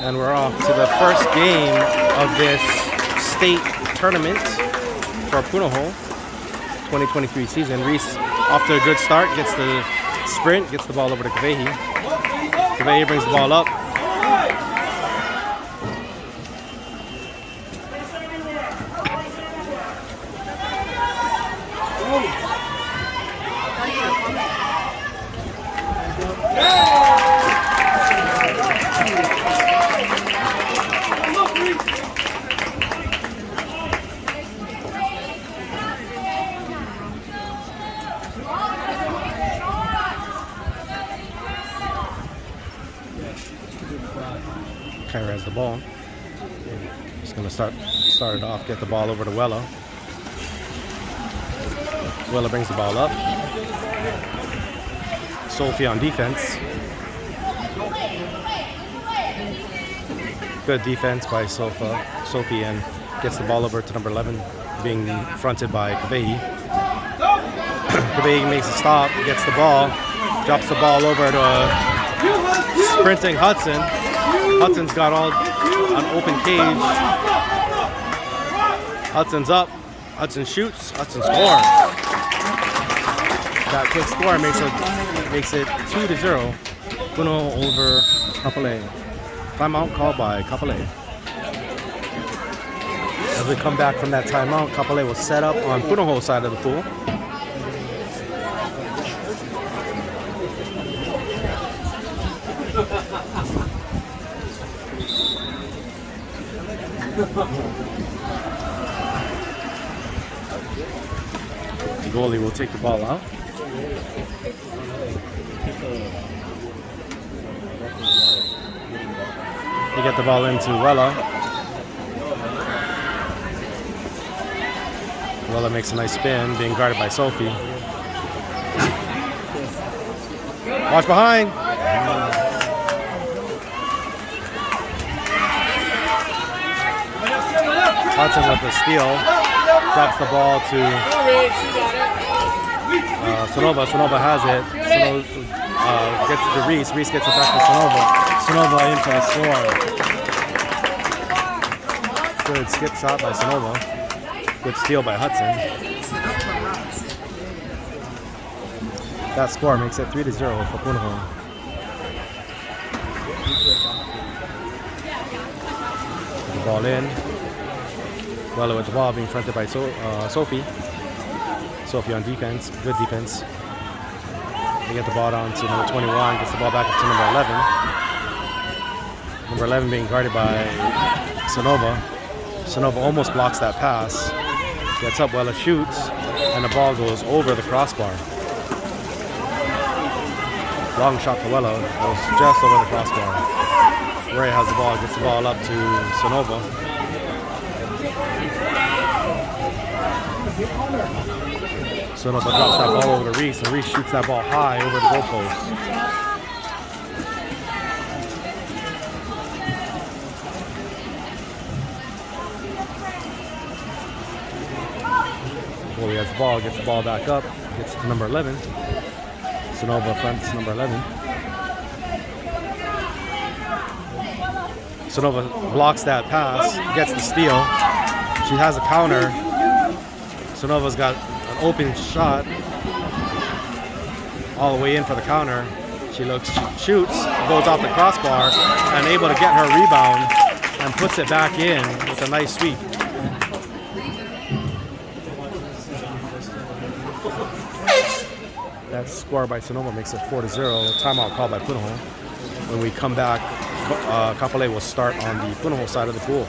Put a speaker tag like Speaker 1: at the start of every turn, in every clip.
Speaker 1: And we're off to the first game of this state tournament for Punahou 2023 season. Reese off to a good start, gets the sprint, gets the ball over to Kapolei. Kapolei brings the ball up. Kyra has the ball. He's going to start it off, get the ball over to Wella. Wella brings the ball up. Sophie on defense. Good defense by Sophie, and gets the ball over to number 11, being fronted by Kapolei. Kapolei makes a stop, gets the ball, drops the ball over to sprinting Hudson. Hudson's got all an open cage. Hudson's up. Hudson shoots. Hudson scores. That quick score makes it 2-0. Punahou over Kapolei. Timeout called by Kapolei. As we come back from that timeout, Kapolei will set up on Punahou's side of the pool. The goalie will take the ball out. They get the ball into Wella. Wella makes a nice spin, being guarded by Sophie. Watch behind. Hudson with the steal, drops the ball to Sonova. Sonova has it. Sonova gets it to Reese. Reese gets it back to Sonova. Sonova in for a score. Good skip shot by Sonova. Good steal by Hudson. That score makes it 3-0 for Punahou. The ball in. Wella with the ball, being fronted by Sophie. Sophie on defense, good defense. They get the ball down to number 21, gets the ball back up to number 11. Number 11 being guarded by Sonova. Sonova almost blocks that pass. Gets up, Wella shoots, and the ball goes over the crossbar. Long shot for Wella, goes just over the crossbar. Ray has the ball, gets the ball up to Sonova. Sonova drops that ball over to Reese, and Reese shoots that ball high over the goalpost. Goalie has the ball, gets the ball back up, gets it to number 11. Sonova fronts number 11. Sonova blocks that pass, gets the steal. She has a counter. Sonova's got an open shot all the way in for the counter. She looks, shoots, goes off the crossbar, and able to get her rebound and puts it back in with a nice sweep. That score by Sonova makes it 4-0. Timeout called by Punahou. When we come back, Kapolei will start on the Punahou side of the pool.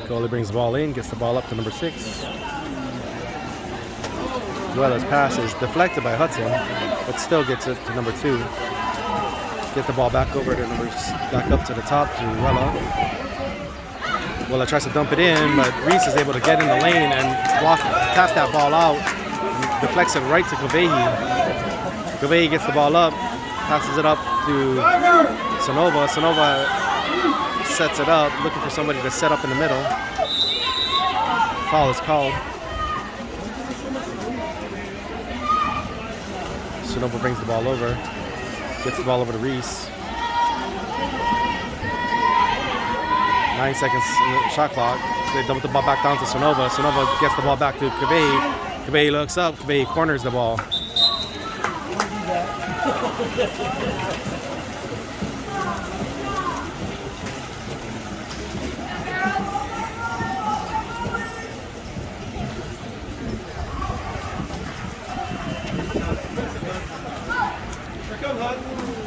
Speaker 1: Goalie brings the ball in, gets the ball up to number 6. Wella's pass is deflected by Hudson, but still gets it to number 2. Get the ball back over to back up to the top to Wella. Wella tries to dump it in, but Reese is able to get in the lane and tap that ball out. Deflects it right to Kapolei. Kapolei gets the ball up, passes it up to Sonova. Sonova sets it up, looking for somebody to set up in the middle. Foul is called. Sonova brings the ball over, gets the ball over to Reese. 9 seconds in the shot clock. They dump the ball back down to Sonova. Sonova gets the ball back to Kapolei. Kapolei looks up. Kapolei corners the ball.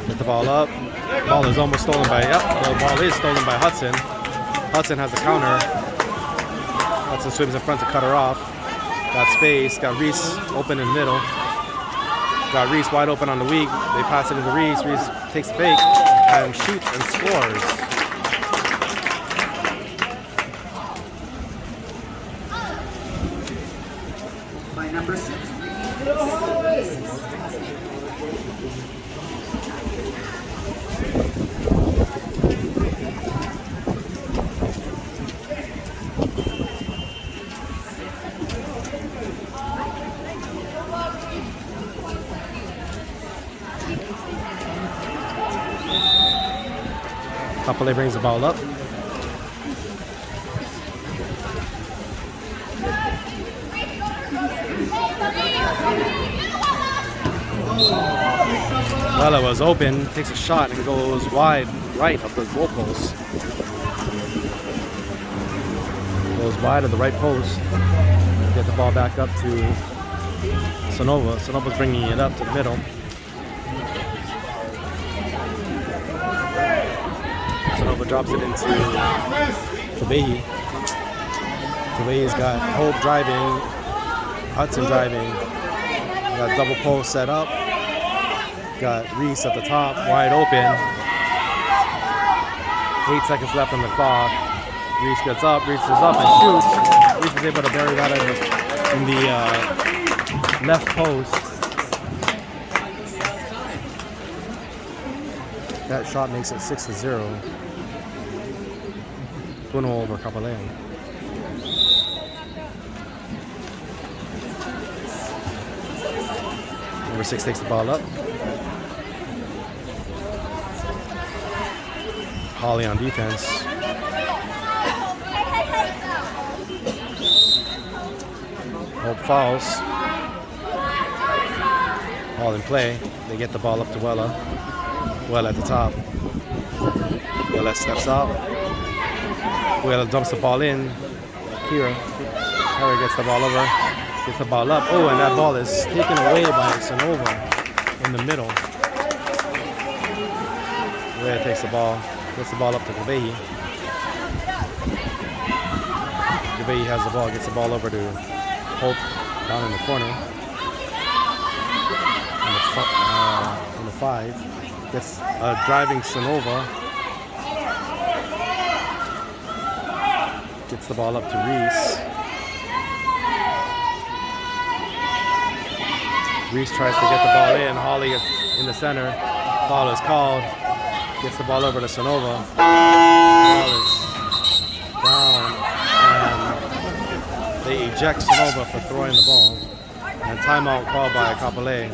Speaker 1: Get the ball up. Ball is almost stolen by, the ball is stolen by Hudson. Hudson has the counter. Hudson swims in front to cut her off. Got space, got Reese open in the middle. Got Reese wide open on the weak. They pass it into Reese. Reese takes the fake and shoots and scores.
Speaker 2: By number 6.
Speaker 1: Kapolei brings the ball up. Wella was open, takes a shot and goes wide right of the goal post. Goes wide of the right post. Get the ball back up to Sonova. Sonova's bringing it up to the middle. Sonova drops it into Kapolei. Kapolei got Hope driving, Hudson driving. Got double post set up. Got Reese at the top, wide open. 8 seconds left on the clock. Reese gets up, Reese is up and shoots. Reese is able to bury that in the left post. That shot makes it 6-0. Punahou over Kapolei. Number 6 takes the ball up. Holly on defense. Hope fouls. Ball in play. They get the ball up to Wella. Wella at the top. Wella steps out. Wella dumps the ball in. Kira gets the ball over. Gets the ball up. Oh, and that ball is taken away by Sonova in the middle. Wella takes the ball. Gets the ball up to Kapolei. Kapolei has the ball, gets the ball over to Hope down in the corner. On the 5. Gets driving Sonova. Gets the ball up to Reese. Reese tries to get the ball in. Holly is in the center. Foul is called. Gets the ball over to Sonova. Ball is down, and they eject Sonova for throwing the ball. And timeout called by Kapolei.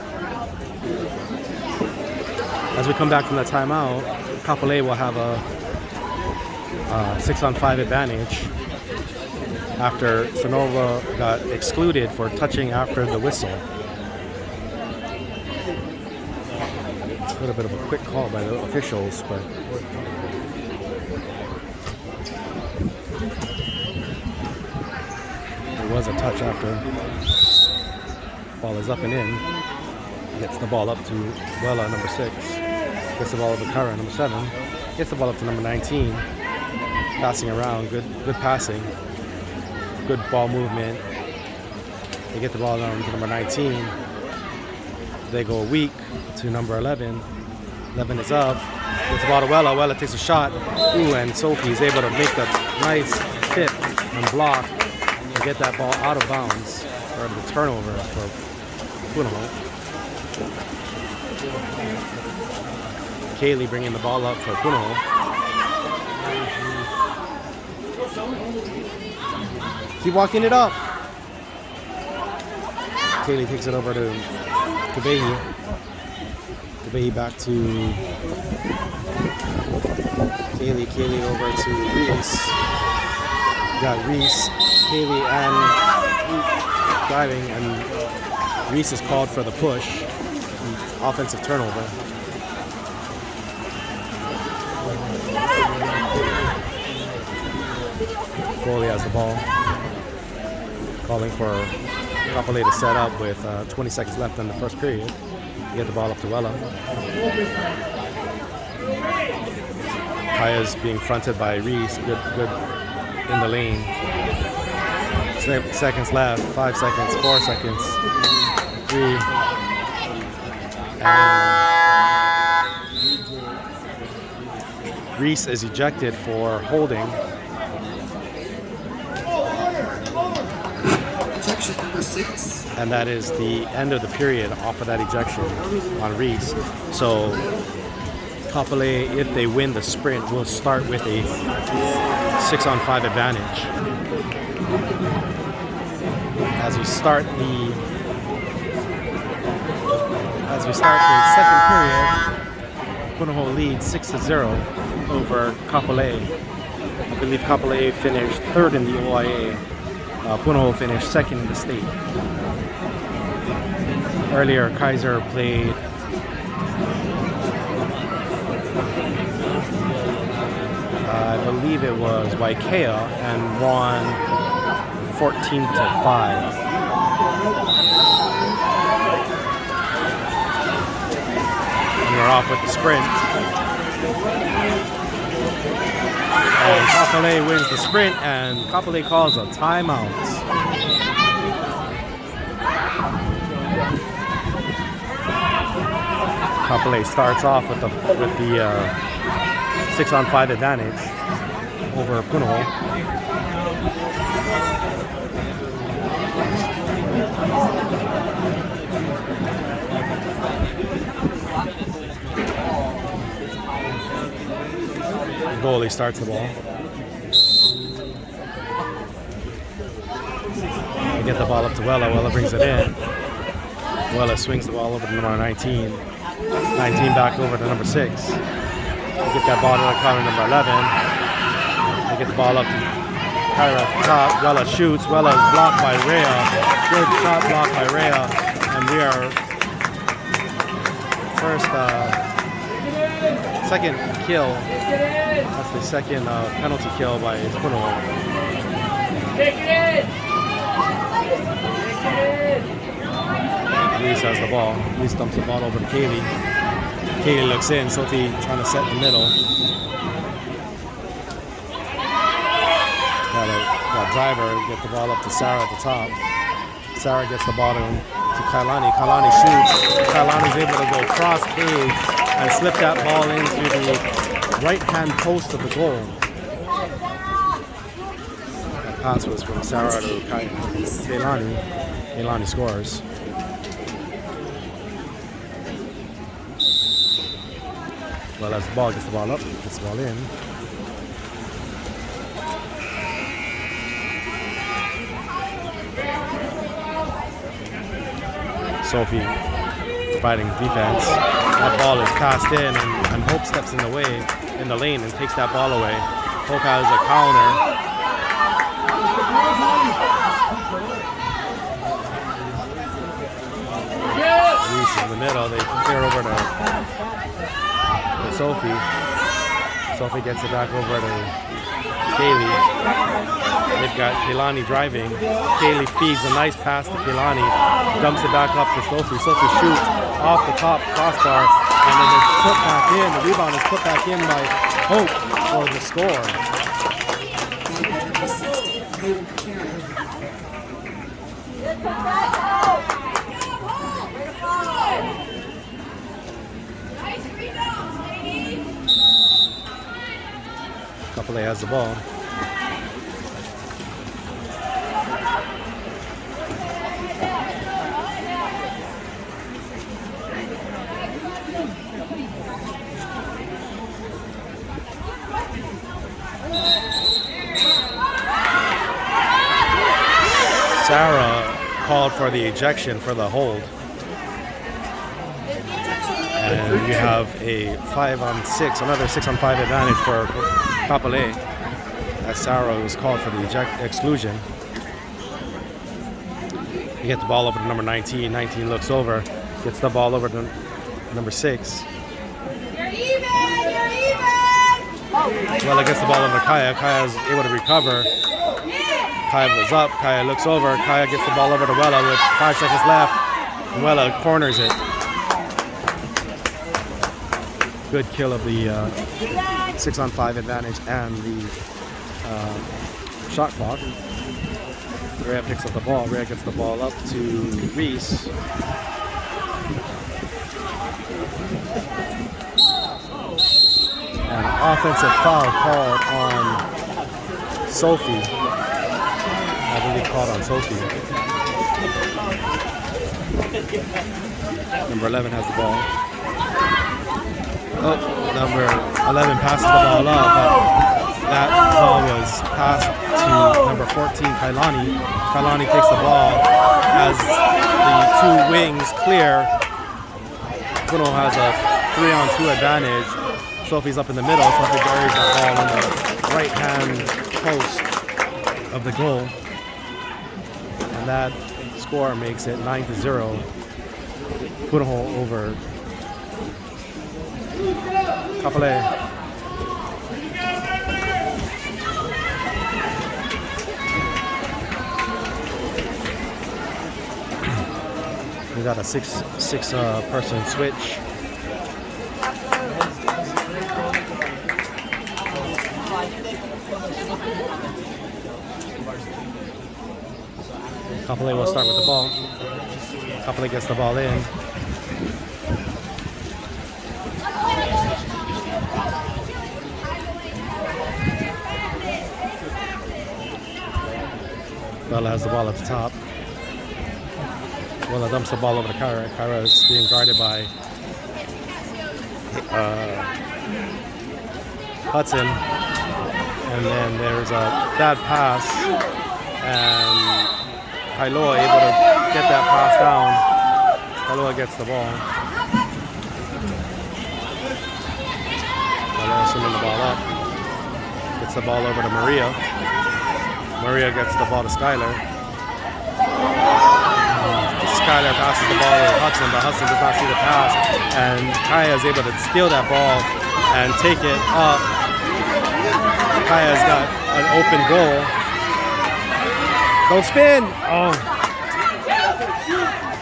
Speaker 1: As we come back from the timeout, Kapolei will have a 6-on-5 advantage after Sonova got excluded for touching after the whistle. A little bit of a quick call by the officials, but there was a touch after. Ball is up and in. Gets the ball up to Wella, number 6. Gets the ball over to Kara, number 7. Gets the ball up to number 19. Passing around, good passing. Good ball movement. They get the ball down to number 19. They go weak to number 11. 11 is up. Gets the ball to Wella. Wella takes a shot. Ooh, and Sophie is able to make a nice tip and block and get that ball out of bounds for the turnover for Punahou. Kaylee bringing the ball up for Punahou. Keep walking it up. Kaylee takes it over to Kapolei. Kapolei back to Kaylee. Kaylee over to Reese. Got Reese, Kaylee, and driving, and Reese is called for the push. Offensive turnover. Kapolei has the ball. Calling for Kapolei to set up with 20 seconds left in the first period. Get the ball up to Wella. Kaya's being fronted by Reese. Good in the lane. 7 seconds left. 5 seconds. 4 seconds. 3. And Reese is ejected for holding.
Speaker 2: Ejection number 6.
Speaker 1: And that is the end of the period off of that ejection on Reese. So Kapolei, if they win the sprint, will start with a 6-on-5 advantage. As we start the second period, Punahou leads 6-0 over Kapolei. I believe Kapolei finished third in the OIA. Punahou finished second in the state. Earlier, Kaiser played I believe it was Waikea and won 14-5. And we're off with the sprint. And Kapolei wins the sprint, and Kapolei calls a timeout. Kapolei starts off with the 6-on-5 advantage over Punahou. The goalie starts the ball. They get the ball up to Wella. Wella brings it in. Wella swings the ball over to number 19. 19 back over to number 6. They get that ball to the corner, number 11. They get the ball up to Kyra at the top. Wella shoots. Wella is blocked by Rhea. Good shot blocked by Rhea. And we are second kill. That's the second penalty kill by Punahou. Reese has the ball. Reese dumps the ball over to Kaylee. Kaylee looks in. Sophie trying to set the middle. Got driver get the ball up to Sarah at the top. Sarah gets the ball to Kailani. Kailani shoots. Kailani's able to go cross page and slip that ball into the right-hand post of the goal. That pass was from Sarah to Kailani. Kailani scores. Well, as the ball gets the ball up, gets the ball in. Sophie providing defense. That ball is passed in, and Hope steps in the way, in the lane, and takes that ball away. Hope has a counter. Reese in the middle. They clear over to Sophie. Sophie gets it back over to Kaylee. They've got Kailani driving. Kaylee feeds a nice pass to Kailani. Dumps it back up to Sophie. Sophie shoots off the top crossbar, and then it's put back in. The rebound is put back in by Hope for the score. Kaplei has the ball. Sarah called for the ejection for the hold. And you have a 5-on-6, another 6-on-5 advantage for Kapolei. As Sarah was called for the exclusion. You get the ball over to number 19. 19 looks over, gets the ball over to number 6.
Speaker 3: You're even!
Speaker 1: Well, it gets the ball over to Kaya. Kaya is able to recover. Kaya was up. Kaya looks over. Kaya gets the ball over to Wella with 5 seconds left. And Wella corners it. Good kill of the 6-on-5 advantage and the shot clock. Rhea picks up the ball. Rhea gets the ball up to Reese. An offensive foul called on Sophie. I believe called on Sophie. Number 11 has the ball. Oh, number 11 passes the ball up, but that ball was passed to number 14, Kailani. Kailani takes the ball. As the two wings clear, Punahou has a 3-on-2 advantage. Sophie's up in the middle. Sophie buries the ball in the right-hand post of the goal. And that score makes it 9-0. Punahou over Kapolei. We got a six person switch. Kapolei will start with the ball. Kapolei gets the ball in. Wella has the ball at the top. Wella dumps the ball over to Kyra. Kyra is being guarded by Hudson. And then there's a bad pass. And Kailua able to get that pass down. Kailua gets the ball. Kailua swinging the ball up. Gets the ball over to Maria. Maria gets the ball to Skylar. Skylar passes the ball to Hudson, but Hudson does not see the pass. And Kaya is able to steal that ball and take it up. Kaya's got an open goal. Don't spin! Oh.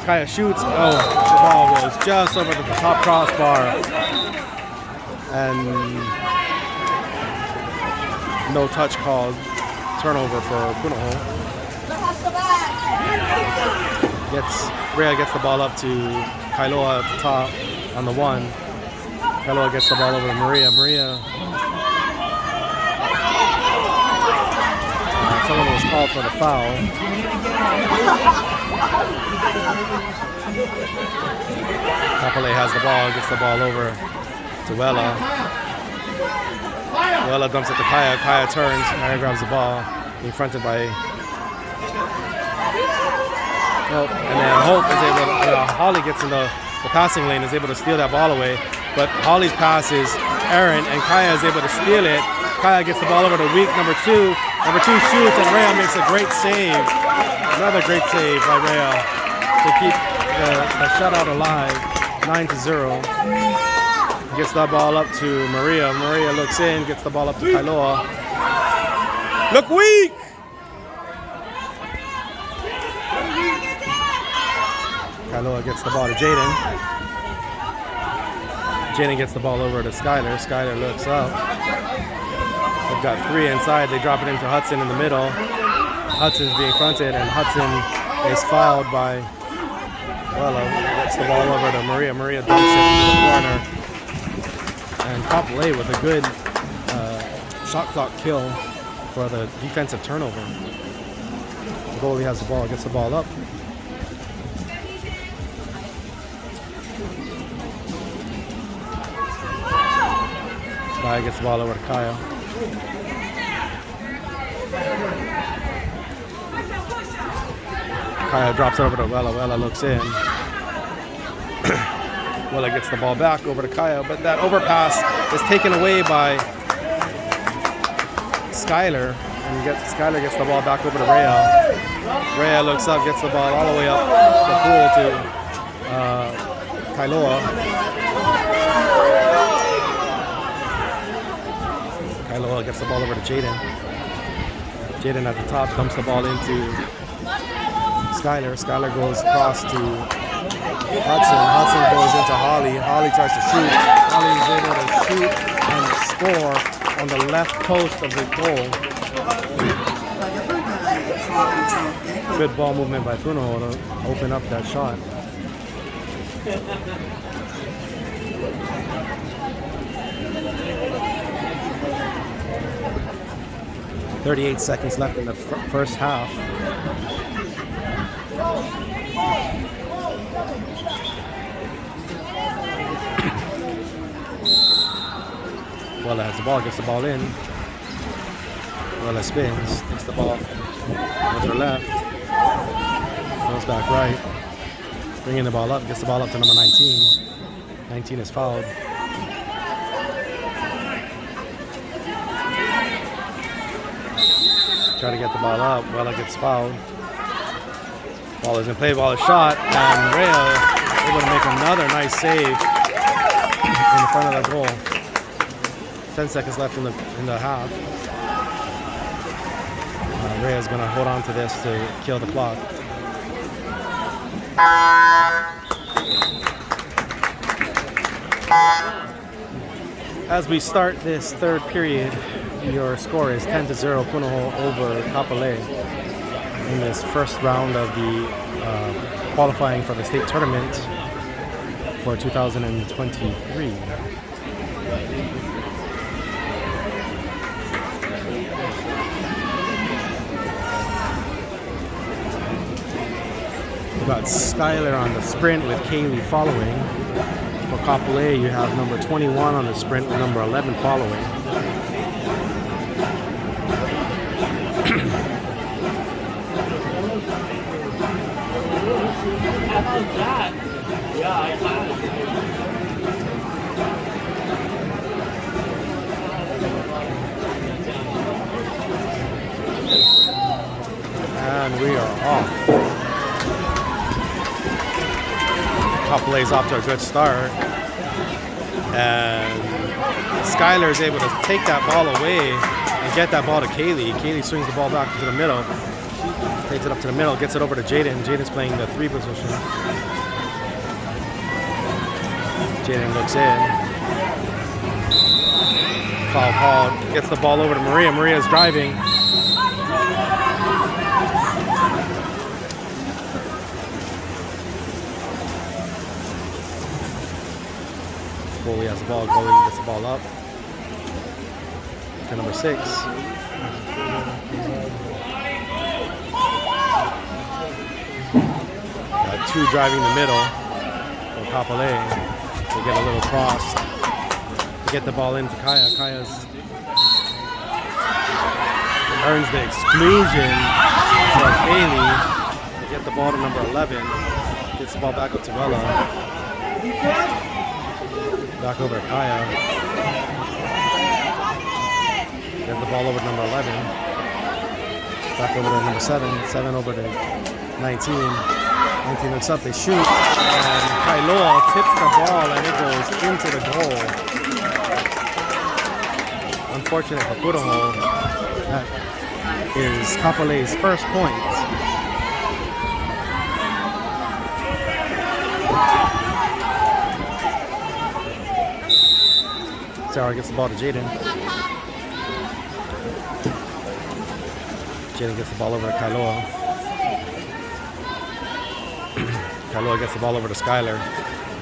Speaker 1: Kaya shoots. Oh, the ball goes just over the top crossbar. And no touch called. Turnover for Punahou. Rhea gets the ball up to Kailua at the top on the 1. Kailua gets the ball over to Maria. Someone was called for the foul. Kapolei has the ball, gets the ball over to Wella. Wella dumps it to Kaya. Kaya turns. Kaya grabs the ball. Being fronted by Hope. And then Hope is able to, Holly gets in the passing lane, is able to steal that ball away. But Holly's pass is errant, and Kaya is able to steal it. Kaya gets the ball over to Week, number 2. Number 2 shoots, and Rhea makes a great save. Another great save by Rhea to keep the shutout alive. 9-0. Gets that ball up to Maria. Maria looks in, gets the ball up to Kailua. Look weak! Kailua gets the ball to Jaden. Jaden gets the ball over to Skylar. Skylar looks up. They've got 3 inside. They drop it into Hudson in the middle. Hudson's being fronted, and Hudson is fouled by Wella. Gets the ball over to Maria. Maria dumps it into the corner. And Kaplei with a good shot clock kill for the defensive turnover. The goalie has the ball, gets the ball up. Guy gets the ball over to Kaya. Kaya drops it over to Wella. Wella looks in. Wella gets the ball back over to Kaya, but that overpass is taken away by Skylar. And Skylar gets the ball back over to Rhea. Rhea looks up, gets the ball all the way up the pool to Kailoa. Kailoa gets the ball over to Jaden. Jaden at the top dumps the ball into Skylar. Skylar goes across to Hudson. Hudson goes into Holly. Holly tries to shoot. Holly is able to shoot and score on the left post of the goal. Good ball movement by Punahou to open up that shot. 38 seconds left in the first half. Wella has the ball, gets the ball in. Wella spins, takes the ball to the left, goes back right, bringing the ball up, gets the ball up to number 19. 19 is fouled. Try to get the ball up, Wella gets fouled. Ball is in play, ball is shot, and Rhea able to make another nice save in the front of the goal. 10 seconds left in the half. Rhea is going to hold on to this to kill the clock. As we start this third period, your score is 10-0 Punahou over Kapolei in this first round of the qualifying for the state tournament for 2023. We've got Skylar on the sprint with Kaylee following. For Kaplei, you have number 21 on the sprint with number 11 following. And we are off. Kaplei's off to a good start, and Skylar is able to take that ball away and get that ball to Kaylee. Kaylee swings the ball back to the middle, takes it up to the middle, gets it over to Jaden. Jaden's playing the 3 position. Jaden looks in. Foul called. Gets the ball over to Maria. Maria's driving. Goalie has the ball. Goalie gets the ball up to number 6. Got 2 driving the middle for Kapolei. They get a little cross to get the ball into Kaya. Kaya's earns the exclusion for Kaylee to get the ball to number 11. Gets the ball back up to Wella. Back over to Kaya. Get the ball over to number 11. Back over to number 7. 7 over to 19. 19 looks up, they shoot. And Kailoa tips the ball and it goes into the goal. Unfortunate for Punahou. That is Kapolei's first point. Sarah gets the ball to Jaden. Jaden gets the ball over to Kailoa. Kailoa gets the ball over to Skylar.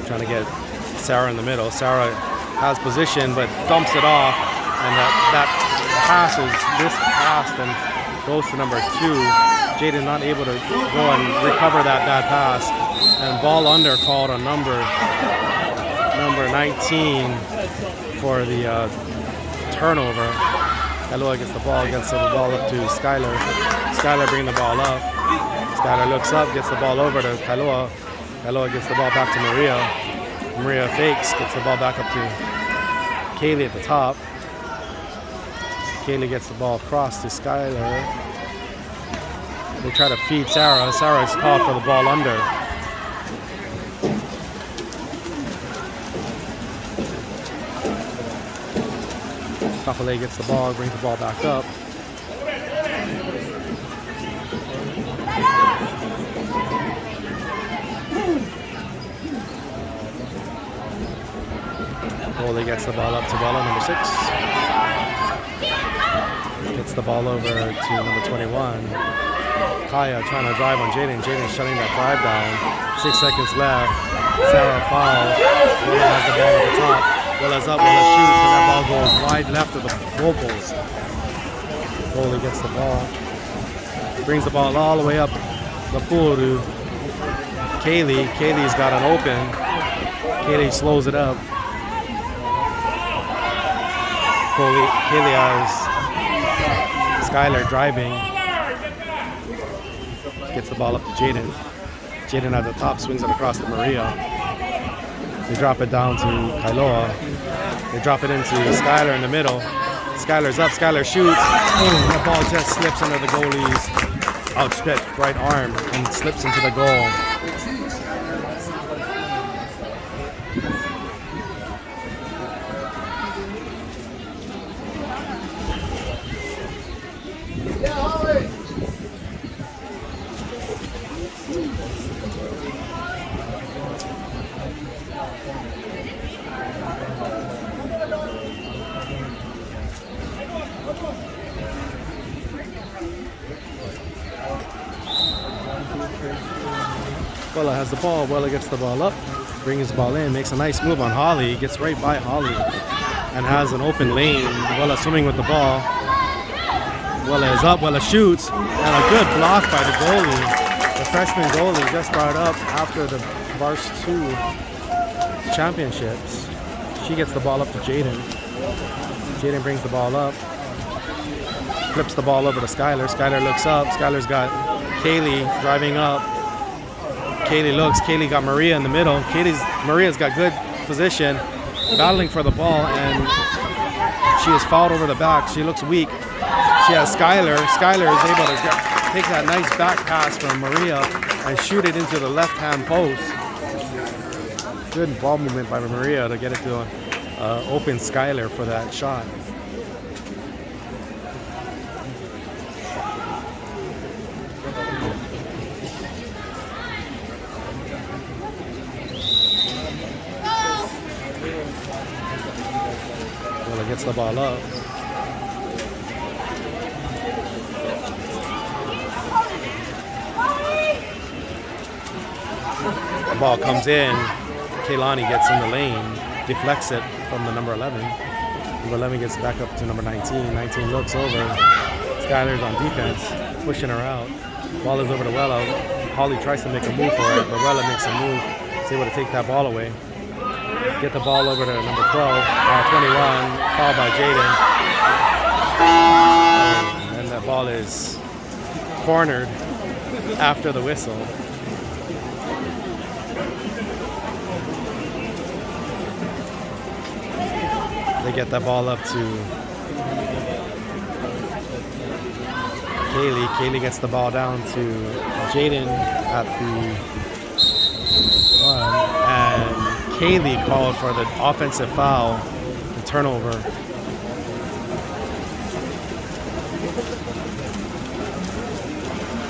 Speaker 1: Trying to get Sarah in the middle. Sarah has position but dumps it off. And that passes this past and goes to number 2. Jaden not able to go and recover that bad pass. And ball under called on number 19 for the turnover. Kailua gets the ball up to Skylar. Skylar bringing the ball up. Skylar looks up, gets the ball over to Kailua. Kailua gets the ball back to Maria. Maria fakes, gets the ball back up to Kaylee at the top. Kaylee gets the ball across to Skylar. They try to feed Sarah. Sarah is called for the ball under. Kapolei gets the ball, brings the ball back up. Kapolei gets the ball up to Bella, number 6. Gets the ball over to number 21. Kaya trying to drive on Jaden. Jaden shutting that drive down. 6 seconds left. Sarah fouls. Willa has the ball at the top. Willa's up, Willa shoots, and that ball goes wide left of the goal post. Goalie gets the ball. Brings the ball all the way up the pool to Kaylee. Kaylee's got an open. Kaylee slows it up. Kaylee has Skylar driving. Gets the ball up to Jaden. Jaden at the top swings it across to Maria. They drop it down to Kailua. They drop it into Skylar in the middle. Skylar's up, Skylar shoots. Boom, the ball just slips under the goalie's outstretched right arm and slips into the goal. Willa has the ball. Willa gets the ball up, brings the ball in, makes a nice move on Holly, gets right by Holly, and has an open lane. Willa swimming with the ball. Willa is up. Willa shoots, and a good block by the goalie. The freshman goalie just brought up after the Vars 2 championships. She gets the ball up to Jaden. Jaden brings the ball up, flips the ball over to Skylar. Skylar looks up. Skylar's got Kaylee driving up. Kaylee looks. Kaylee got Maria in the middle. Maria's got good position, battling for the ball, and she is fouled over the back. She looks weak. She has Skylar. Skylar is able to take that nice back pass from Maria and shoot it into the left-hand post. Good ball movement by Maria to get it to open Skylar for that shot. Gets the ball up. The ball comes in. Kaylani gets in the lane, deflects it from the number 11. Number 11 gets back up to number 19. 19 looks over. Skylar's on defense, pushing her out. Ball is over to Wella. Holly tries to make a move for it, but Wella makes a move. Is able to take that ball away. Get the ball over to number 12, 21, fouled by Jaden. And the ball is cornered after the whistle. They get that ball up to Kaylee. Kaylee gets the ball down to Jaden at the 1, and Kaylee called for the offensive foul, the turnover.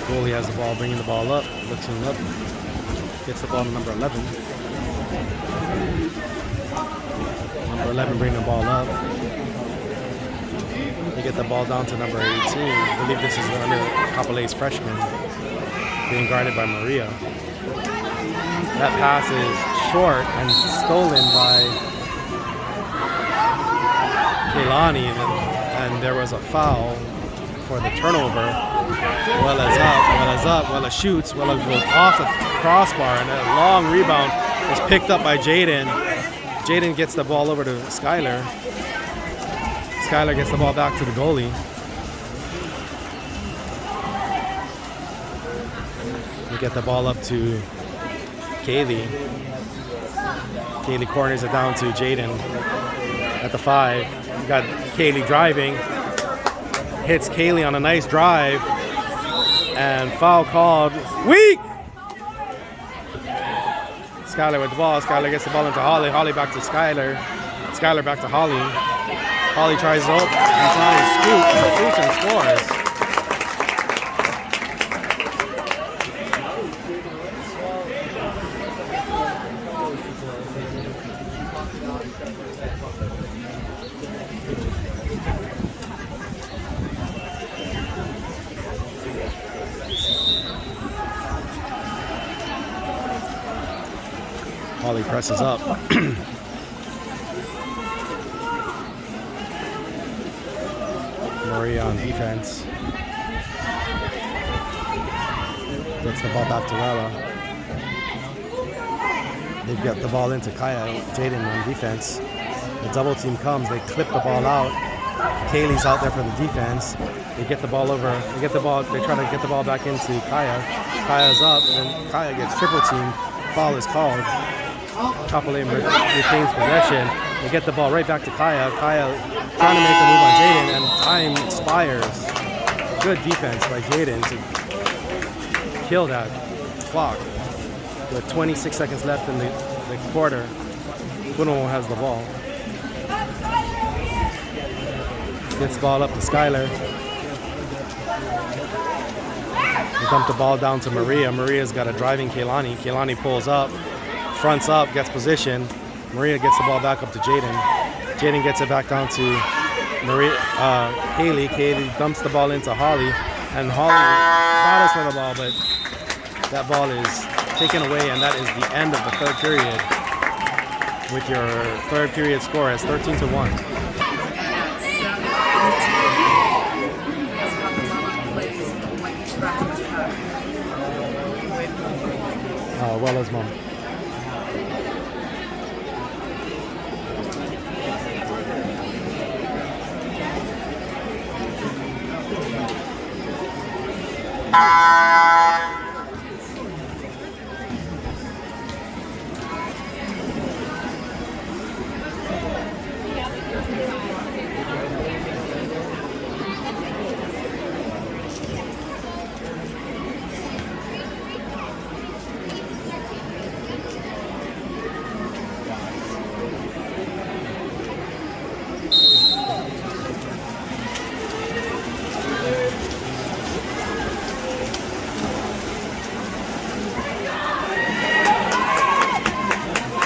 Speaker 1: Goalie has the ball, bringing the ball up, looking up, gets the ball to number 11. Number 11 bringing the ball up. They get the ball down to number 18. I believe this is under Kapolei's freshman, being guarded by Maria. That pass is short and stolen by Kaylani, and there was a foul for the turnover. Wella's up, Wella shoots, Wella goes off the crossbar, and a long rebound is picked up by Jaden. Jaden gets the ball over to Skylar. Skylar gets the ball back to the goalie. We get the ball up to Kaylee. Kaylee corners it down to Jaden at the 5. We got Kaylee driving. Hits Kaylee on a nice drive. And foul called. Weak! Skylar with the ball. Skylar gets the ball into Holly. Holly back to Skylar. Skylar back to Holly. Holly tries to shoots and scores. Holly presses up. Maria on defense. Gets the ball back to Wella. They get the ball into Kaya. Jaden on defense. The double team comes. They clip the ball out. Kaylee's out there for the defense. They get the ball over. They try to get the ball back into Kaya. Kaya's up, and then Kaya gets triple teamed. Foul is called. Kaplei retains possession. They get the ball right back to Kaya. Kaya trying to make a move on Jaden, and time expires. Good defense by Jaden to kill that clock. With 26 seconds left in the quarter, Punahou has the ball. Gets the ball up to Skylar. They dump the ball down to Maria. Maria's got a driving Kaylani. Kaylani pulls up. Fronts up, gets position. Maria gets the ball back up to Jaden. Jaden gets it back down to Maria, Kaylee. Kaylee dumps the ball into Holly, and Holly battles for the ball, but that ball is taken away, and that is the end of the third period. With your third period score as 13-1. Wella's mom.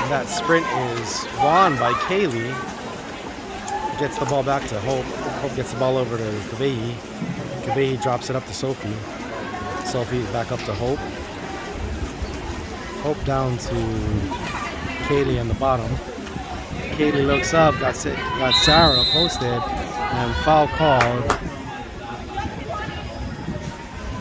Speaker 1: That sprint is won by Kaylee. Gets the ball back to Hope. Hope gets the ball over to Kapolei. Kapolei drops it up to Sophie. Sophie back up to Hope. Hope down to Kaylee on the bottom. Kaylee looks up, got Sarah posted, and foul called.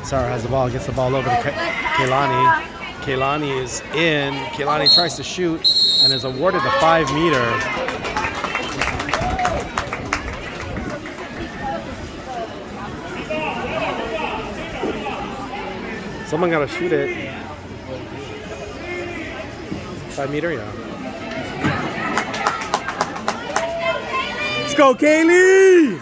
Speaker 1: Sarah has the ball, gets the ball over to Kaylani. Kaylani is in. Kaylani tries to shoot and is awarded the 5-meter. Someone got to shoot it. 5-meter, yeah. Let's go, Kaylee!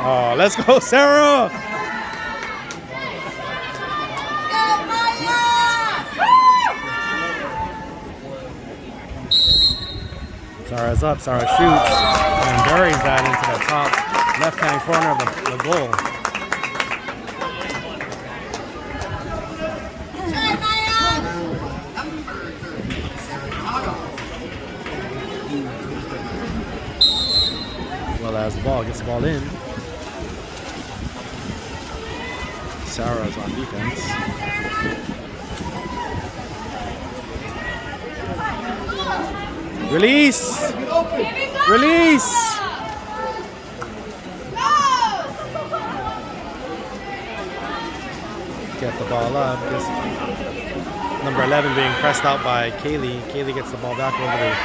Speaker 1: Oh, let's go, Sarah! Sarah's up, Sarah shoots, and buries that into the top left-hand corner of the goal. Well, as the ball gets the ball in. Sarah's on defense. Release! Release! Get the ball up. Just number 11 being pressed out by Kaylee. Kaylee gets the ball back over to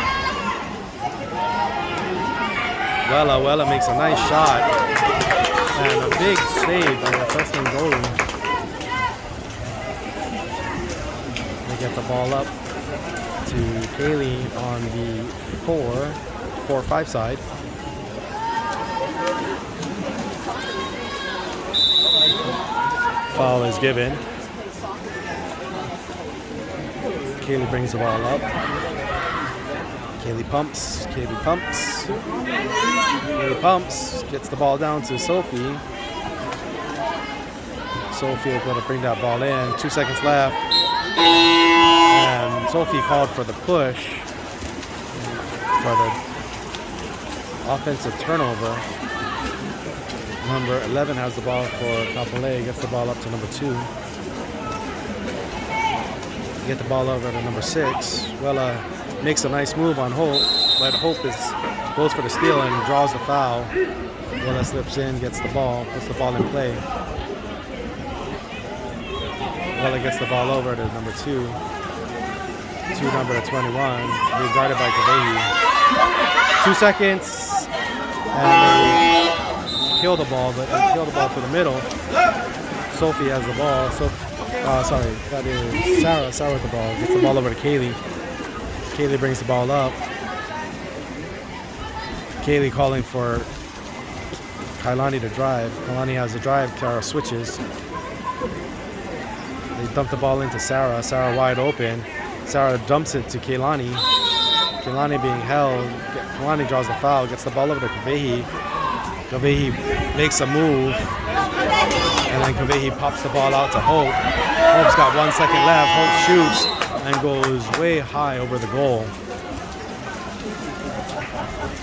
Speaker 1: Wella. Wella makes a nice shot. And a big save by the freshman goalie. They get the ball up to Kaylee on the 4-5 side. Foul is given. Kaylee brings the ball up. Kaylee pumps. Kaylee pumps. Kaylee pumps. Gets the ball down to Sophie. Sophie is going to bring that ball in. 2 seconds left. And Sophie called for the push for the offensive turnover. Number 11 has the ball for Kapolei, gets the ball up to number 2. Get the ball over to number 6. Wella makes a nice move on Hope, but Hope goes for the steal and draws the foul. Wella slips in, gets the ball, puts the ball in play. Wella gets the ball over to number 2. Number 21, being guarded by Kaplei. 2 seconds, and they kill the ball, but they kill the ball to the middle. Sophie has the ball. That is Sarah. Sarah with the ball. Gets the ball over to Kaylee. Kaylee brings the ball up. Kaylee calling for Kailani to drive. Kailani has the drive. Sarah switches. They dump the ball into Sarah. Sarah wide open. Sarah dumps it to Kailani. Kailani being held. Kailani draws the foul. Gets the ball over to Kaplei. Kaplei makes a move. And then Kaplei pops the ball out to Hope. Hope's got 1 second left. Hope shoots and goes way high over the goal.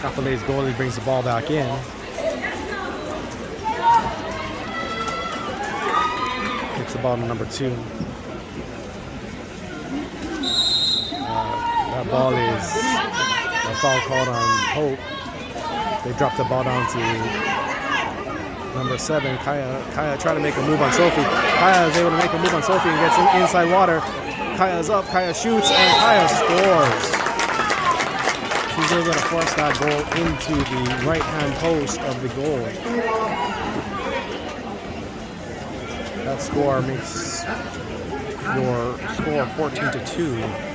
Speaker 1: Kapolei's goalie brings the ball back in. Gets the ball to number 2. That ball is a foul called on Hope. They drop the ball down to number 7, Kaya. Kaya trying to make a move on Sophie. Kaya is able to make a move on Sophie and gets inside water. Kaya's up, Kaya shoots, and Kaya scores. She's able to force that goal into the right-hand post of the goal. That score makes your score 14-2.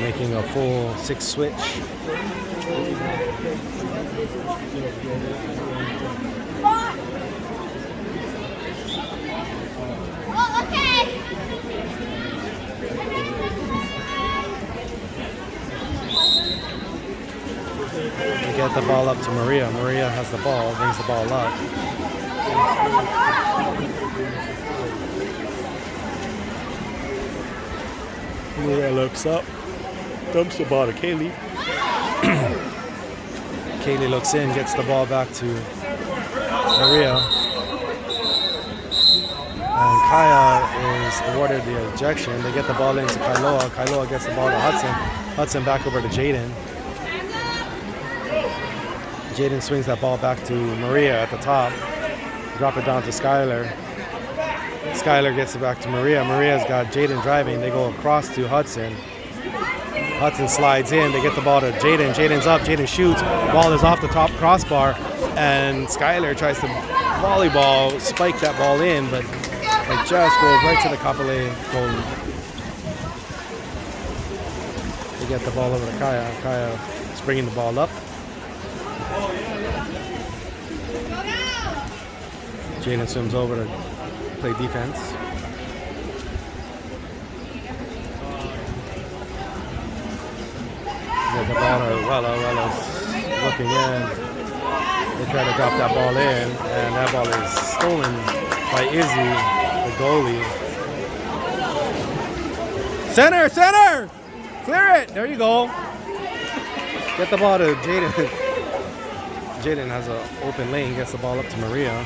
Speaker 1: Making a full 6 switch. We get the ball up to Maria. Maria has the ball, brings the ball up. Maria looks up. Dumps the ball to Kaylee. Kaylee looks in, gets the ball back to Maria. And Kaya is awarded the ejection. They get the ball into Kailoa. Kailoa gets the ball to Hudson. Hudson back over to Jaden. Jaden swings that ball back to Maria at the top. Drop it down to Skylar. Skylar gets it back to Maria. Maria's got Jaden driving. They go across to Hudson. Hudson slides in. They get the ball to Jaden. Jaden's up. Jaden shoots. Ball is off the top crossbar. And Skylar tries to volleyball, spike that ball in, but it just goes right to the Kapolei goal. They get the ball over to Kaya. Kaya is bringing the ball up. Jaden swims over to play defense. Get the ball to Wella's looking in. They try to drop that ball in, and that ball is stolen by Izzy, the goalie. Center, center! Clear it! There you go. Get the ball to Jaden. Jaden has an open lane, gets the ball up to Maria.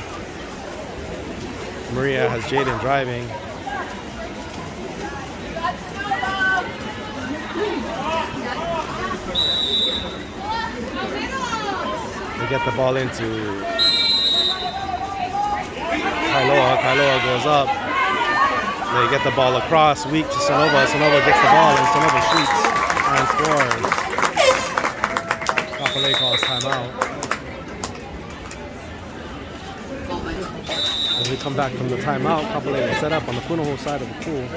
Speaker 1: Maria has Jaden driving. They get the ball into Kailoa. Kailoa goes up. They get the ball across, weak to Sonova. Sonova gets the ball and Sonova shoots and scores. Kapolei calls timeout. As we come back from the timeout, Kapolei will set up on the Punahou side of the pool.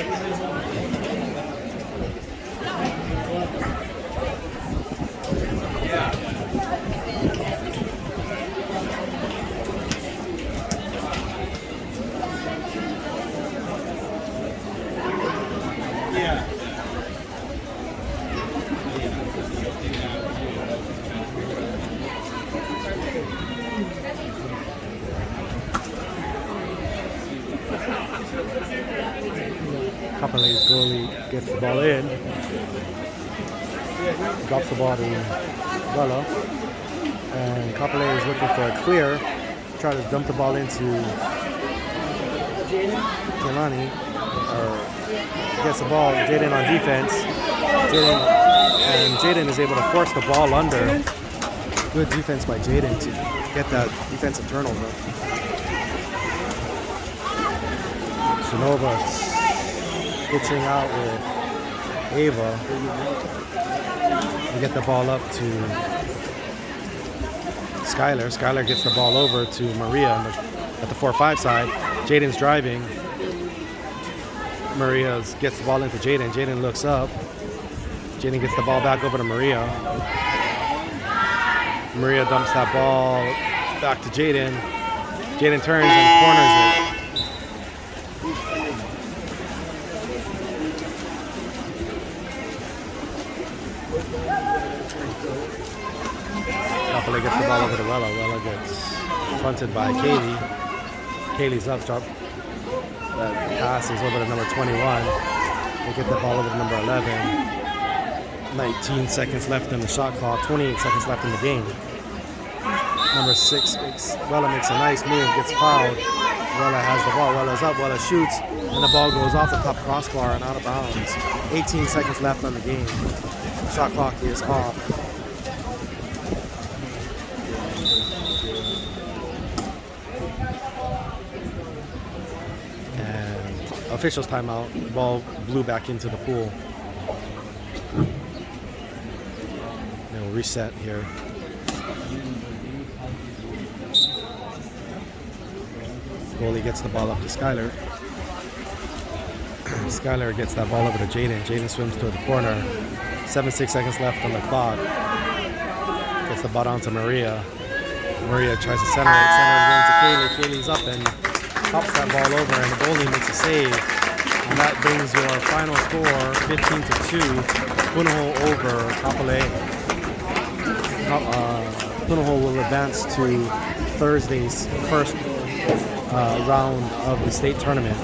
Speaker 1: Kapolei's goalie gets the ball in, drops the ball to Vela, and Kapolei is looking for a clear, try to dump the ball into Kelani, or gets the ball, Jaden on defense, Jaden is able to force the ball under. Good defense by Jaden to get that defensive turnover. Sonova switching out with Ava. We get the ball up to Skylar. Skylar gets the ball over to Maria at the 4-5 side. Jaden's driving. Maria gets the ball into Jaden. Jaden looks up. Jaden gets the ball back over to Maria. Maria dumps that ball back to Jaden. Jaden turns and corners it. Kapolei gets the ball over to Wella. Wella gets fronted by Kaylee. Kaylee's up, drop. That pass is over to number 21. They get the ball over to number 11. 19 seconds left in the shot clock. 28 seconds left in the game. Number 6 Wella makes a nice move, gets fouled. Wella has the ball. Wella's up. Wella shoots, and the ball goes off the top crossbar and out of bounds. 18 seconds left on the game. The shot clock is off. Officials timeout. The ball blew back into the pool. And we'll reset here. Goalie gets the ball up to Skylar. Skylar gets that ball over to Jaden. Jaden swims toward the corner. 7-6 seconds left on the clock. Gets the ball down to Maria. Maria tries to center it. Center it to Kaylee. Kaylee's up and pops that ball over, and the goalie makes a save. And that brings your final score 15-2. Punahou over Kapolei. Punahou will advance to Thursday's first round of the state tournament.